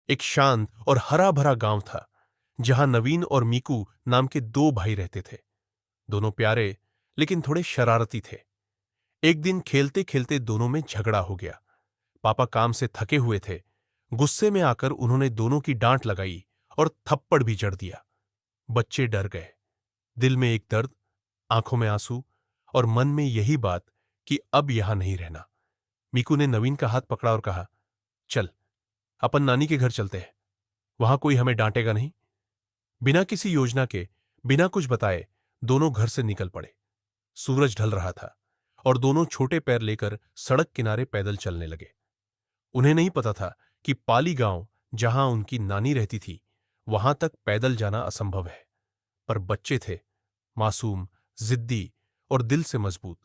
एक शांत और हरा भरा गांव था जहां नवीन और मीकू नाम के दो भाई रहते थे। दोनों प्यारे लेकिन थोड़े शरारती थे। एक दिन खेलते खेलते दोनों में झगड़ा हो गया। पापा काम से थके हुए थे। गुस्से में आकर उन्होंने दोनों की डांट लगाई और थप्पड़ भी जड़ दिया। बच्चे डर गए। दिल में एक दर्द, आंखों में आंसू और मन में यही बात कि अब यहां नहीं रहना। मीकू ने नवीन का हाथ पकड़ा और कहा, चल अपन नानी के घर चलते हैं, वहां कोई हमें डांटेगा नहीं। बिना किसी योजना के, बिना कुछ बताए दोनों घर से निकल पड़े। सूरज ढल रहा था और दोनों छोटे पैर लेकर सड़क किनारे पैदल चलने लगे। उन्हें नहीं पता था कि पाली गांव, जहां उनकी नानी रहती थी, वहां तक पैदल जाना असंभव है। पर बच्चे थे, मासूम, जिद्दी और दिल से मजबूत।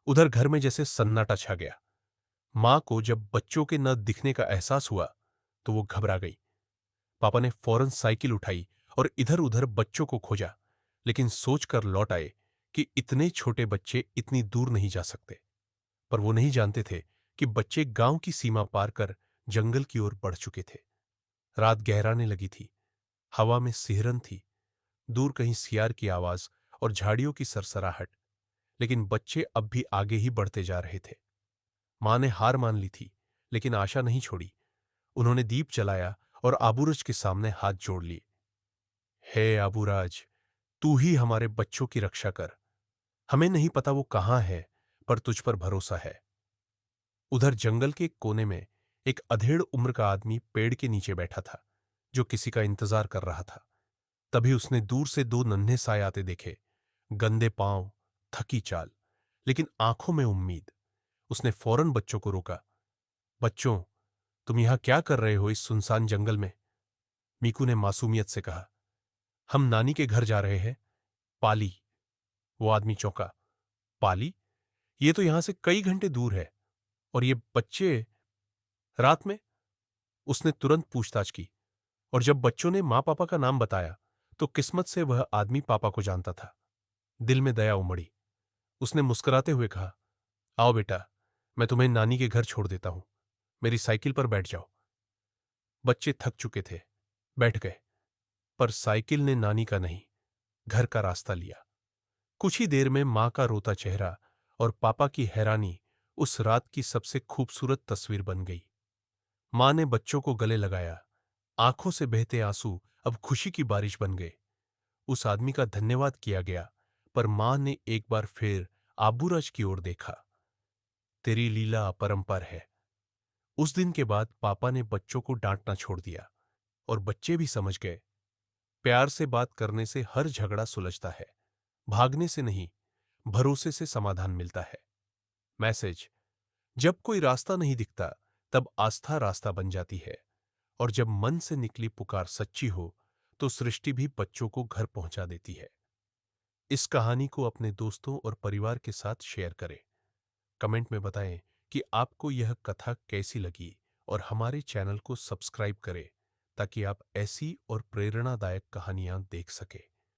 उधर घर में जैसे सन्नाटा छा गया। मां को जब बच्चों के न दिखने का एहसास हुआ तो वो घबरा गई। पापा ने फौरन साइकिल उठाई और इधर उधर बच्चों को खोजा, लेकिन सोचकर लौट आए कि इतने छोटे बच्चे इतनी दूर नहीं जा सकते। पर वो नहीं जानते थे कि बच्चे गांव की सीमा पार कर जंगल की ओर बढ़ चुके थे। रात गहराने लगी थी। हवा में सिहरन थी, दूर कहीं सियार की आवाज और झाड़ियों की सरसराहट। लेकिन बच्चे अब भी आगे ही बढ़ते जा रहे थे। मां ने हार मान ली थी, लेकिन आशा नहीं छोड़ी। उन्होंने दीप जलाया और आबूरज के सामने हाथ जोड़ लिए। हे आबूराज, तू ही हमारे बच्चों की रक्षा कर। हमें नहीं पता वो कहां है, पर तुझ पर भरोसा है। उधर जंगल के कोने में एक अधेड़ उम्र का आदमी पेड़ के नीचे बैठा था, जो किसी का इंतजार कर रहा था। तभी उसने दूर से दो नन्हे साए आते देखे। गंदे पांव, थकी चाल, लेकिन आंखों में उम्मीद। उसने फौरन बच्चों को रोका। बच्चों, तुम यहां क्या कर रहे हो इस सुनसान जंगल में? मीकू ने मासूमियत से कहा, हम नानी के घर जा रहे हैं, पाली। वो आदमी चौंका। पाली? ये तो यहां से कई घंटे दूर है। और ये बच्चे रात में? उसने तुरंत पूछताछ की, और जब बच्चों ने मां पापा का नाम बताया तो किस्मत से वह आदमी पापा को जानता था। दिल में दया उमड़ी। उसने मुस्कुराते हुए कहा, आओ बेटा, मैं तुम्हें नानी के घर छोड़ देता हूं। मेरी साइकिल पर बैठ जाओ। बच्चे थक चुके थे, बैठ गए। पर साइकिल ने नानी का नहीं, घर का रास्ता लिया। कुछ ही देर में मां का रोता चेहरा और पापा की हैरानी उस रात की सबसे खूबसूरत तस्वीर बन गई। मां ने बच्चों को गले लगाया। आंखों से बहते आंसू अब खुशी की बारिश बन गए। उस आदमी का धन्यवाद किया गया, पर मां ने एक बार फिर आबूराज की ओर देखा। तेरी लीला अपरंपार है। उस दिन के बाद पापा ने बच्चों को डांटना छोड़ दिया, और बच्चे भी समझ गए, प्यार से बात करने से हर झगड़ा सुलझता है, भागने से नहीं, भरोसे से समाधान मिलता है। मैसेज: जब कोई रास्ता नहीं दिखता, तब आस्था रास्ता बन जाती है। और जब मन से निकली पुकार सच्ची हो, तो सृष्टि भी बच्चों को घर पहुंचा देती है। इस कहानी को अपने दोस्तों और परिवार के साथ शेयर करें। कमेंट में बताएं कि आपको यह कथा कैसी लगी, और हमारे चैनल को सब्सक्राइब करें ताकि आप ऐसी और प्रेरणादायक कहानियां देख सकें।